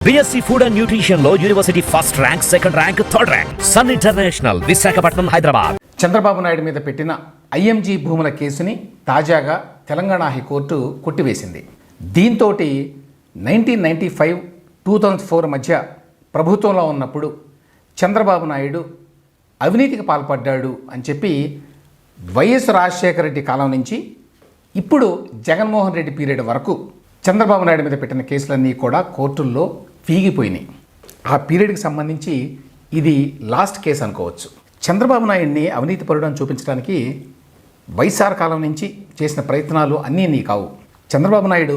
BSc Food and Nutrition లో university first rank, second rank, third rank. Sun international, Visakhapatnam, Hyderabad. Chandrababu Naidu మీద పెట్టిన IMG భూముల కేసుని తాజాగా తెలంగాణ హైకోర్టు కొట్టివేసింది. దీంతో 1995, 2004 మధ్య ప్రభుత్వంలో ఉన్నప్పుడు చంద్రబాబు నాయుడు అవినీతికి పాల్పడ్డాడు అని చెప్పి వైఎస్ రాజశేఖర రెడ్డి కాలం నుంచి ఇప్పుడు జగన్మోహన్ రెడ్డి పీరియడ్ వరకు చంద్రబాబు నాయుడు మీద పెట్టిన కేసులన్నీ కూడా కోర్టుల్లో ఫీగిపోయినాయి. ఆ పీరియడ్కి సంబంధించి ఇది లాస్ట్ కేసు అనుకోవచ్చు. చంద్రబాబు నాయుడిని అవినీతి పరుడని చూపించడానికి వైఎస్ఆర్ కాలం నుంచి చేసిన ప్రయత్నాలు అన్నీ కావు. చంద్రబాబు నాయుడు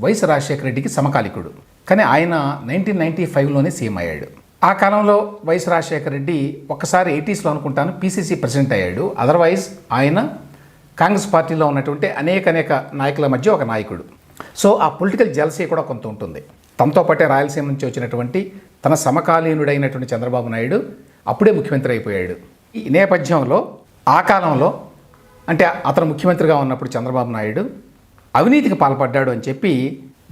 వైఎస్ రాజశేఖర రెడ్డికి సమకాలికుడు, కానీ ఆయన 1995లోనే సీఎం అయ్యాడు. ఆ కాలంలో వైఎస్ రాజశేఖర రెడ్డి ఒక్కసారి 80sలో అనుకుంటాను పీసీసీ ప్రెసిడెంట్ అయ్యాడు. అదర్వైజ్ ఆయన కాంగ్రెస్ పార్టీలో ఉన్నటువంటి అనేక నాయకుల మధ్య ఒక నాయకుడు. సో ఆ పొలిటికల్ జెలసీ కూడా కొంత ఉంటుంది. తనతో పాటే రాయలసీమ నుంచి వచ్చినటువంటి తన సమకాలీనుడైనటువంటి చంద్రబాబు నాయుడు అప్పుడే ముఖ్యమంత్రి అయిపోయాడు. ఈ నేపథ్యంలో ఆ కాలంలో అంటే అతను ముఖ్యమంత్రిగా ఉన్నప్పుడు చంద్రబాబు నాయుడు అవినీతికి పాల్పడ్డాడు అని చెప్పి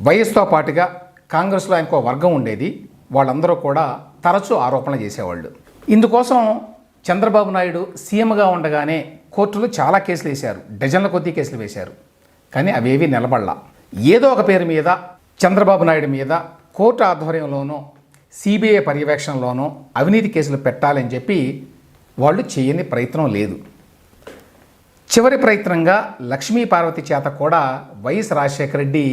వైఎస్తో పాటుగా కాంగ్రెస్లో ఆయనకు వర్గం ఉండేది, వాళ్ళందరూ కూడా తరచూ ఆరోపణలు చేసేవాళ్ళు. ఇందుకోసం చంద్రబాబు నాయుడు సీఎంగా ఉండగానే కోర్టులు చాలా కేసులు వేశారు, డజన్ల కొద్దీ కేసులు వేశారు. కానీ అవేవి నిలబడలా. ఏదో ఒక పేరు మీద చంద్రబాబు నాయుడు మీద కోర్టు ఆధ్వర్యంలోనో సిబిఐ పర్యవేక్షణలోనో అవినీతి కేసులు పెట్టాలని చెప్పి వాళ్ళు చేయని ప్రయత్నం లేదు. చివరి ప్రయత్నంగా లక్ష్మీ పార్వతి చేత కూడా వైఎస్ రాజశేఖర రెడ్డి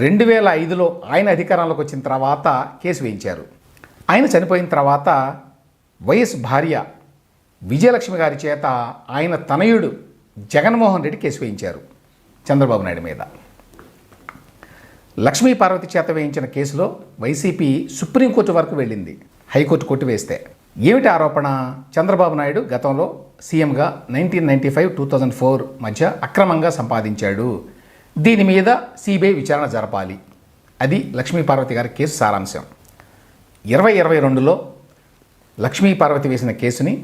2005లో ఆయన అధికారంలోకి వచ్చిన తర్వాత కేసు వేయించారు. ఆయన చనిపోయిన తర్వాత వైఎస్ భార్య విజయలక్ష్మి గారి చేత ఆయన తనయుడు జగన్మోహన్ రెడ్డి కేసు వేయించారు చంద్రబాబు నాయుడు మీద. లక్ష్మీ పార్వతి చేత వేయించిన కేసులో వైసీపీ సుప్రీంకోర్టు వరకు వెళ్ళింది, హైకోర్టు కొట్టివేస్తే. ఏమిటి ఆరోపణ? చంద్రబాబు నాయుడు గతంలో సీఎంగా 1995, 2004 మధ్య అక్రమంగా సంపాదించాడు, దీని మీద సిబిఐ విచారణ జరపాలి. అది లక్ష్మీ పార్వతి గారి కేసు సారాంశం. 2022లో లక్ష్మీ పార్వతి వేసిన కేసుని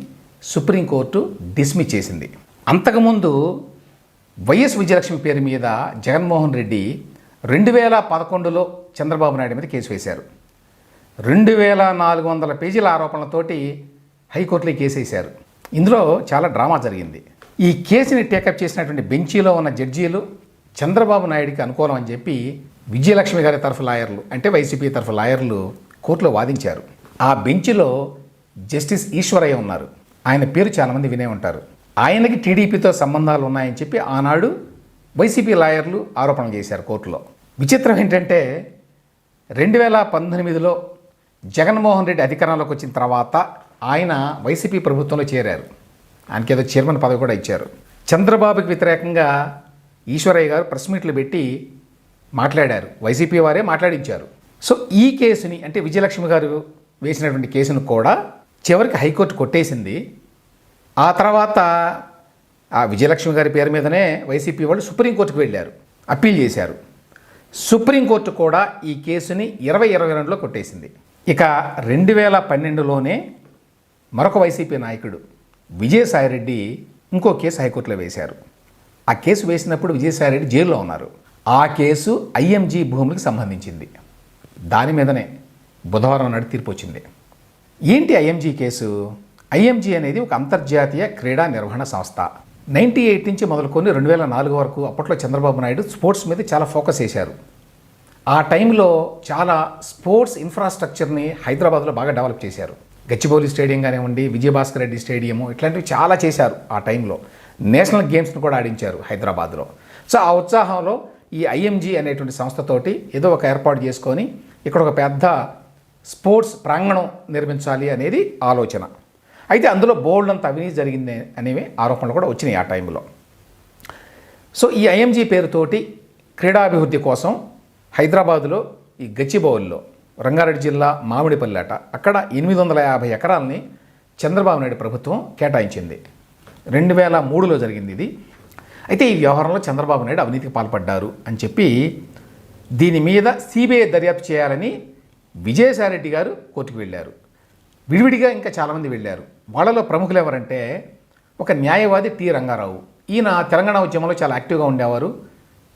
సుప్రీంకోర్టు డిస్మిస్ చేసింది. అంతకుముందు వైఎస్ విజయలక్ష్మి పేరు మీద జగన్మోహన్ రెడ్డి 2011లో చంద్రబాబు నాయుడు మీద కేసు వేశారు. 2400 పేజీల ఆరోపణలతోటి హైకోర్టులో కేసు వేశారు. ఇందులో చాలా డ్రామా జరిగింది. ఈ కేసుని టేకప్ చేసినటువంటి బెంచీలో ఉన్న జడ్జీలు చంద్రబాబు నాయుడికి అనుకూలం అని చెప్పి విజయలక్ష్మి గారి తరఫు లాయర్లు, అంటే వైసీపీ తరఫు లాయర్లు కోర్టులో వాదించారు. ఆ బెంచ్లో జస్టిస్ ఈశ్వరయ్య ఉన్నారు. ఆయన పేరు చాలామంది వినే ఉంటారు. ఆయనకి టీడీపీతో సంబంధాలు ఉన్నాయని చెప్పి ఆనాడు వైసీపీ లాయర్లు ఆరోపణలు చేశారు కోర్టులో. విచిత్రం ఏంటంటే 2019లో జగన్మోహన్ రెడ్డి అధికారంలోకి వచ్చిన తర్వాత ఆయన వైసీపీ ప్రభుత్వంలో చేరారు. ఆయనకి ఏదో చైర్మన్ పదవి కూడా ఇచ్చారు. చంద్రబాబుకి వ్యతిరేకంగా ఈశ్వరయ్య గారు ప్రెస్ మీట్లు పెట్టి మాట్లాడారు, వైసీపీ వారే మాట్లాడించారు. సో ఈ కేసుని, అంటే విజయలక్ష్మి గారు వేసినటువంటి కేసును కూడా చివరికి హైకోర్టు కొట్టేసింది. ఆ తర్వాత ఆ విజయలక్ష్మి గారి పేరు మీదనే వైసీపీ వాళ్ళు సుప్రీంకోర్టుకు వెళ్ళారు, అప్పీల్ చేశారు. సుప్రీంకోర్టు కూడా ఈ కేసుని 2022లో కొట్టేసింది. ఇక 2012లోనే మరొక వైసీపీ నాయకుడు విజయసాయిరెడ్డి ఇంకో కేసు హైకోర్టులో వేశారు. ఆ కేసు వేసినప్పుడు విజయసాయిరెడ్డి జైల్లో ఉన్నారు. ఆ కేసు ఐఎంజీ భూములకు సంబంధించింది. దాని మీదనే బుధవారం నాడు తీర్పు వచ్చింది. ఏంటి ఐఎంజీ కేసు? ఐఎంజీ అనేది ఒక అంతర్జాతీయ క్రీడా నిర్వహణ సంస్థ. 98 నుంచి మొదలుకొని 2004 వరకు అప్పట్లో చంద్రబాబు నాయుడు స్పోర్ట్స్ మీద చాలా ఫోకస్ చేశారు. ఆ టైంలో చాలా స్పోర్ట్స్ ఇన్ఫ్రాస్ట్రక్చర్ని హైదరాబాద్లో బాగా డెవలప్ చేశారు. గచ్చిబౌలి స్టేడియం కానివ్వండి, విజయభాస్కర్ రెడ్డి స్టేడియము, ఇట్లాంటివి చాలా చేశారు. ఆ టైంలో నేషనల్ గేమ్స్ను కూడా ఆడించారు హైదరాబాద్లో. సో ఆ ఉత్సాహంలో ఈ ఐఎంజీ అనేటువంటి సంస్థతోటి ఏదో ఒక ఏర్పాటు చేసుకొని ఇక్కడ ఒక పెద్ద స్పోర్ట్స్ ప్రాంగణం నిర్మించాలి అనేది ఆలోచన. అయితే అందులో బోల్డ్ అంత అవినీతి జరిగింది అనేవి ఆరోపణలు కూడా వచ్చినాయి ఆ టైంలో. సో ఈ ఐఎంజీ పేరుతోటి క్రీడాభివృద్ధి కోసం హైదరాబాదులో ఈ గచ్చిబౌలిలో, రంగారెడ్డి జిల్లా మామిడిపల్లెట, అక్కడ 850 ఎకరాలని చంద్రబాబు నాయుడు ప్రభుత్వం కేటాయించింది. 2003లో జరిగింది ఇది. అయితే ఈ వ్యవహారంలో చంద్రబాబు నాయుడు అవినీతికి పాల్పడ్డారు అని చెప్పి దీని మీద సిబిఐ దర్యాప్తు చేయాలని విజయసాయిరెడ్డి గారు కోర్టుకు వెళ్ళారు. విడివిడిగా ఇంకా చాలామంది వెళ్ళారు. వాళ్ళలో ప్రముఖులు ఎవరంటే ఒక న్యాయవాది టి రంగారావు. ఈయన తెలంగాణ ఉద్యమంలో చాలా యాక్టివ్గా ఉండేవారు.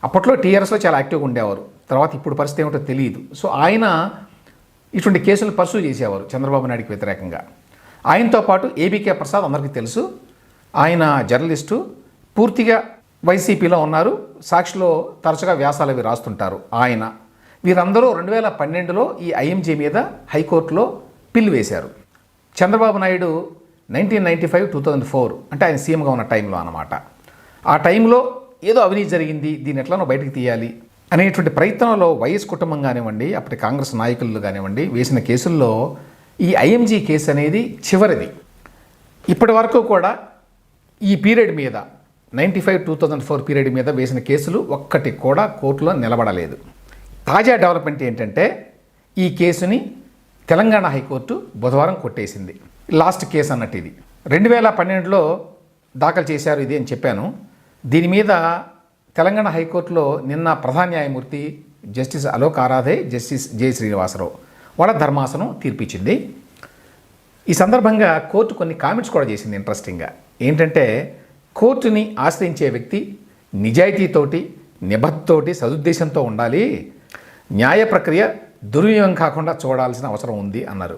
అప్పట్లో టీఆర్ఎస్లో చాలా యాక్టివ్గా ఉండేవారు. తర్వాత ఇప్పుడు పరిస్థితి ఏమిటో తెలియదు. సో ఆయన ఇటువంటి కేసులు పర్సూ చేసేవారు చంద్రబాబు నాయుడుకి వ్యతిరేకంగా. ఆయనతో పాటు ఏబీకే ప్రసాద్ అందరికీ తెలుసు, ఆయన జర్నలిస్టు, పూర్తిగా వైసీపీలో ఉన్నారు, సాక్షిలో తరచుగా వ్యాసాలు అవి రాస్తుంటారు ఆయన. వీరందరూ 2012లో ఈ ఐఎంజీ మీద హైకోర్టులో పిల్లు వేశారు. చంద్రబాబు నాయుడు 1995-2004 అంటే ఆయన సీఎంగా ఉన్న టైంలో అన్నమాట. ఆ టైంలో ఏదో అవినీతి జరిగింది, దీన్ని ఎట్లనో బయటకు తీయాలి అనేటువంటి ప్రయత్నంలో వైఎస్ కుటుంబం కానివ్వండి, అప్పటి కాంగ్రెస్ నాయకులు కానివ్వండి వేసిన కేసుల్లో ఈ ఐఎంజీ కేసు అనేది చివరిది. ఇప్పటి వరకు కూడా ఈ పీరియడ్ మీద 95-2004 పీరియడ్ మీద వేసిన కేసులు ఒక్కటి కూడా కోర్టులో నిలబడలేదు. తాజా డెవలప్మెంట్ ఏంటంటే ఈ కేసుని తెలంగాణ హైకోర్టు బుధవారం కొట్టేసింది. లాస్ట్ కేసు అన్నట్టు ఇది 2012లో దాఖలు చేశారు ఇది అని చెప్పాను. దీని మీద తెలంగాణ హైకోర్టులో నిన్న ప్రధాన న్యాయమూర్తి justice Alok Aradhe, justice J Srinivasarao వాళ్ళ ధర్మాసనం తీర్పిచ్చింది. ఈ సందర్భంగా కోర్టు కొన్ని కామెంట్స్ కూడా చేసింది ఇంట్రెస్టింగ్గా. ఏంటంటే కోర్టుని ఆశ్రయించే వ్యక్తి నిజాయితీతోటి, నిబద్ధతోటి, సదుద్దేశంతో ఉండాలి, న్యాయ ప్రక్రియ దుర్వినియోగం కాకుండా చూడాల్సిన అవసరం ఉంది అన్నారు.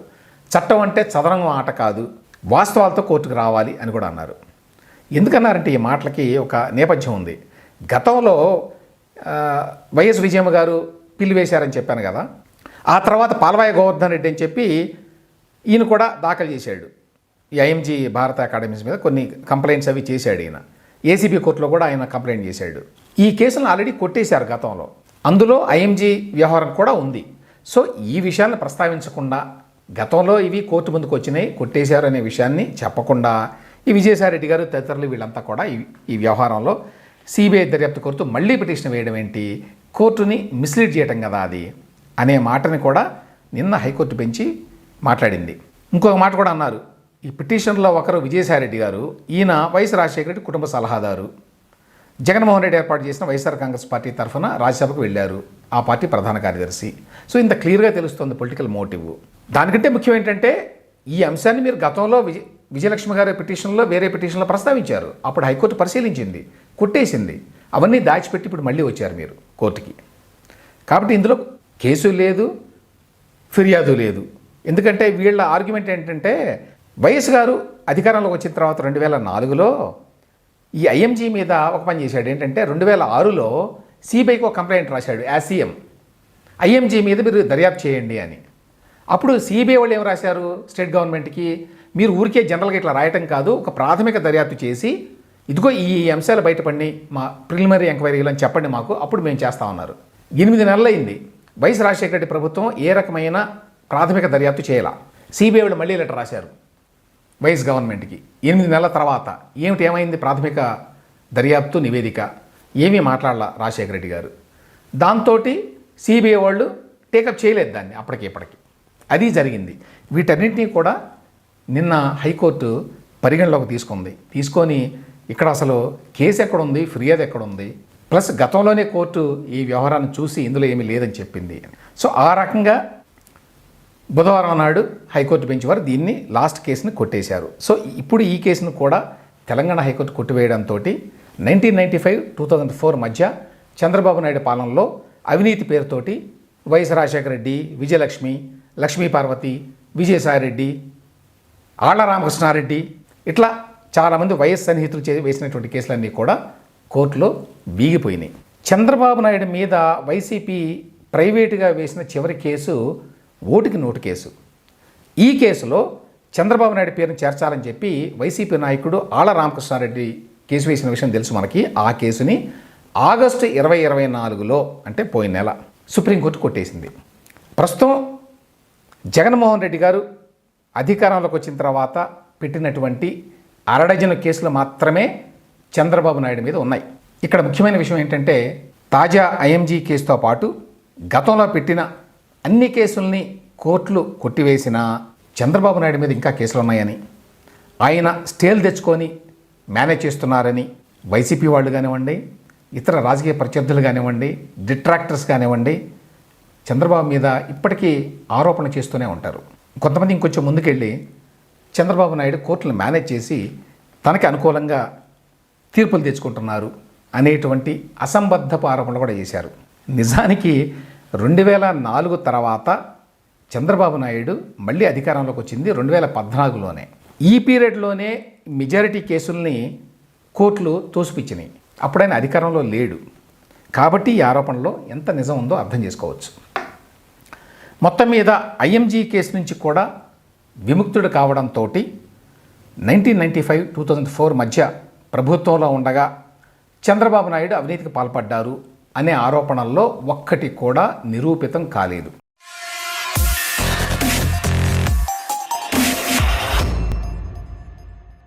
చట్టం అంటే చదరంగం ఆట కాదు, వాస్తవాలతో కోర్టుకు రావాలి అని కూడా అన్నారు. ఎందుకన్నారంటే ఈ మాటలకి ఒక నేపథ్యం ఉంది. గతంలో వైఎస్ విజయమ్మ గారు పిల్లి వేశారని చెప్పాను కదా, ఆ తర్వాత పాల్వాయి గోవర్ధన్ రెడ్డి అని చెప్పి ఈయన కూడా దాఖలు చేశాడు. ఈ ఐఎంజీ భారత అకాడమీస్ మీద కొన్ని కంప్లైంట్స్ అవి చేశాడు ఈయన. ఏసీబీ కోర్టులో కూడా ఆయన కంప్లైంట్ చేశాడు. ఈ కేసులను ఆల్రెడీ కొట్టేశారు గతంలో, అందులో ఐఎంజీ వ్యవహారం కూడా ఉంది. సో ఈ విషయాన్ని ప్రస్తావించకుండా గతంలో ఇవి కోర్టు ముందుకు వచ్చినాయి, కొట్టేశారు అనే విషయాన్ని చెప్పకుండా ఈ విజయసాయిరెడ్డి గారు తదితరులు వీళ్ళంతా కూడా ఈ వ్యవహారంలో సిబిఐ దర్యాప్తు కోరుతూ మళ్ళీ పిటిషన్ వేయడం ఏంటి, కోర్టుని మిస్లీడ్ చేయటం కదా అది అనే మాటని కూడా నిన్న హైకోర్టు పెంచి మాట్లాడింది. ఇంకొక మాట కూడా అన్నారు. ఈ పిటిషన్లో ఒకరు విజయసాయిరెడ్డి గారు, ఈయన వైఎస్ రాజశేఖర రెడ్డి కుటుంబ సలహాదారు, జగన్మోహన్ రెడ్డి ఏర్పాటు చేసిన వైఎస్ఆర్ కాంగ్రెస్ పార్టీ తరఫున రాజ్యసభకు వెళ్ళారు, ఆ పార్టీ ప్రధాన కార్యదర్శి. సో ఇంత క్లియర్గా తెలుస్తుంది పొలిటికల్ మోటివ్. దానికంటే ముఖ్యం ఏంటంటే ఈ అంశాన్ని మీరు గతంలో విజయలక్ష్మి గారి పిటిషన్లో వేరే పిటిషన్లో ప్రస్తావించారు, అప్పుడు హైకోర్టు పరిశీలించింది, కొట్టేసింది. అవన్నీ దాచిపెట్టి ఇప్పుడు మళ్ళీ వచ్చారు మీరు కోర్టుకి. కాబట్టి ఇందులో కేసు లేదు, ఫిర్యాదు లేదు. ఎందుకంటే వీళ్ళ ఆర్గ్యుమెంట్ ఏంటంటే వైఎస్ గారు అధికారంలోకి వచ్చిన తర్వాత 2004లో ఈ ఐఎంజీ మీద ఒక పని చేశాడు. ఏంటంటే 2006లో సిబిఐకి ఒక కంప్లైంట్ రాశాడు యాజ్ సీఎం, ఐఎంజీ మీద మీరు దర్యాప్తు చేయండి అని. అప్పుడు సిబిఐ వాళ్ళు ఏం రాశారు స్టేట్ గవర్నమెంట్కి, మీరు ఊరికే జనరల్గా ఇట్లా రాయటం కాదు, ఒక ప్రాథమిక దర్యాప్తు చేసి ఇదిగో ఈ అంశాలు బయటపడి మా ప్రిలిమినరీ ఎంక్వైరీలు అని చెప్పండి మాకు, అప్పుడు మేము చేస్తామన్నారు. 8 నెలలైంది వైఎస్ రాజశేఖర రెడ్డి ప్రభుత్వం ఏ రకమైన ప్రాథమిక దర్యాప్తు చేయాల. సిబిఐ వాళ్ళు మళ్ళీ లెటర్ రాశారు వైఎస్ గవర్నమెంట్కి 8 నెలల తర్వాత. ఏమైంది ప్రాథమిక దర్యాప్తు నివేదిక, ఏమీ మాట్లాడాల రాజశేఖర రెడ్డి గారు. దాంతో సిబిఐ వాళ్ళు టేకప్ చేయలేదు దాన్ని ఇప్పటికి. అది జరిగింది. వీటన్నింటినీ కూడా నిన్న హైకోర్టు పరిగణలోకి తీసుకొని ఇక్కడ అసలు కేసు ఎక్కడుంది, ఫిర్యాదు ఎక్కడుంది, ప్లస్ గతంలోనే కోర్టు ఈ వ్యవహారాన్ని చూసి ఇందులో ఏమీ లేదని చెప్పింది. సో ఆ రకంగా బుధవారం నాడు హైకోర్టు బెంచ్ వారు దీన్ని లాస్ట్ కేసుని కొట్టేశారు. సో ఇప్పుడు ఈ కేసును కూడా తెలంగాణ హైకోర్టు కొట్టివేయడంతో 1995-2004 మధ్య చంద్రబాబు నాయుడు పాలనలో అవినీతి పేరుతోటి వైఎస్ రాజశేఖర రెడ్డి, విజయలక్ష్మి, లక్ష్మీపార్వతి, విజయసాయిరెడ్డి, ఆళ్ల రామకృష్ణారెడ్డి ఇట్లా చాలామంది వైఎస్ సన్నిహితులు వేసినటువంటి కేసులన్నీ కూడా కోర్టులో వీగిపోయినాయి. చంద్రబాబు నాయుడు మీద వైసీపీ ప్రైవేటుగా వేసిన చివరి కేసు ఓటుకి నోటు కేసు. ఈ కేసులో చంద్రబాబు నాయుడు పేరును చేర్చాలని చెప్పి వైసీపీ నాయకుడు ఆళ్ల రామకృష్ణారెడ్డి కేసు వేసిన విషయం తెలుసు మనకి. ఆ కేసుని ఆగస్టు 2024లో అంటే పోయిన నెల సుప్రీంకోర్టు కొట్టేసింది. ప్రస్తుతం జగన్మోహన్ రెడ్డి గారు అధికారంలోకి వచ్చిన తర్వాత పెట్టినటువంటి 6 డజను కేసులు మాత్రమే చంద్రబాబు నాయుడు మీద ఉన్నాయి. ఇక్కడ ముఖ్యమైన విషయం ఏంటంటే తాజా ఐఎంజీ కేసుతో పాటు గతంలో పెట్టిన అన్ని కేసుల్ని కోర్టులు కొట్టివేసిన చంద్రబాబు నాయుడు మీద ఇంకా కేసులు ఉన్నాయని, ఆయన స్టేలు తెచ్చుకొని మేనేజ్ చేస్తున్నారని వైసీపీ వాళ్ళు కానివ్వండి, ఇతర రాజకీయ ప్రత్యర్థులు కానివ్వండి, డిట్రాక్టర్స్ కానివ్వండి చంద్రబాబు మీద ఇప్పటికీ ఆరోపణ చేస్తూనే ఉంటారు. కొంతమంది ఇంకొంచెం ముందుకెళ్ళి చంద్రబాబు నాయుడు కోర్టులను మేనేజ్ చేసి తనకి అనుకూలంగా తీర్పులు తెచ్చుకుంటున్నారు అనేటువంటి అసంబద్ధపు ఆరోపణలు కూడా చేశారు. నిజానికి 2004 తర్వాత చంద్రబాబు నాయుడు మళ్ళీ అధికారంలోకి వచ్చింది 2014లోనే. ఈ పీరియడ్లోనే మెజారిటీ కేసుల్ని కోర్టులు తోసిపుచ్చినాయి. అప్పుడైనా అధికారంలో లేడు కాబట్టి ఈ ఆరోపణలో ఎంత నిజం ఉందో అర్థం చేసుకోవచ్చు. మొత్తం మీద ఐఎంజీ కేసు నుంచి కూడా విముక్తుడు కావడంతో 1995-2004 మధ్య ప్రభుత్వంలో ఉండగా చంద్రబాబు నాయుడు అవినీతికి పాల్పడ్డారు అనే ఆరోపణల్లో ఒక్కటి కూడా నిరూపితం కాలేదు.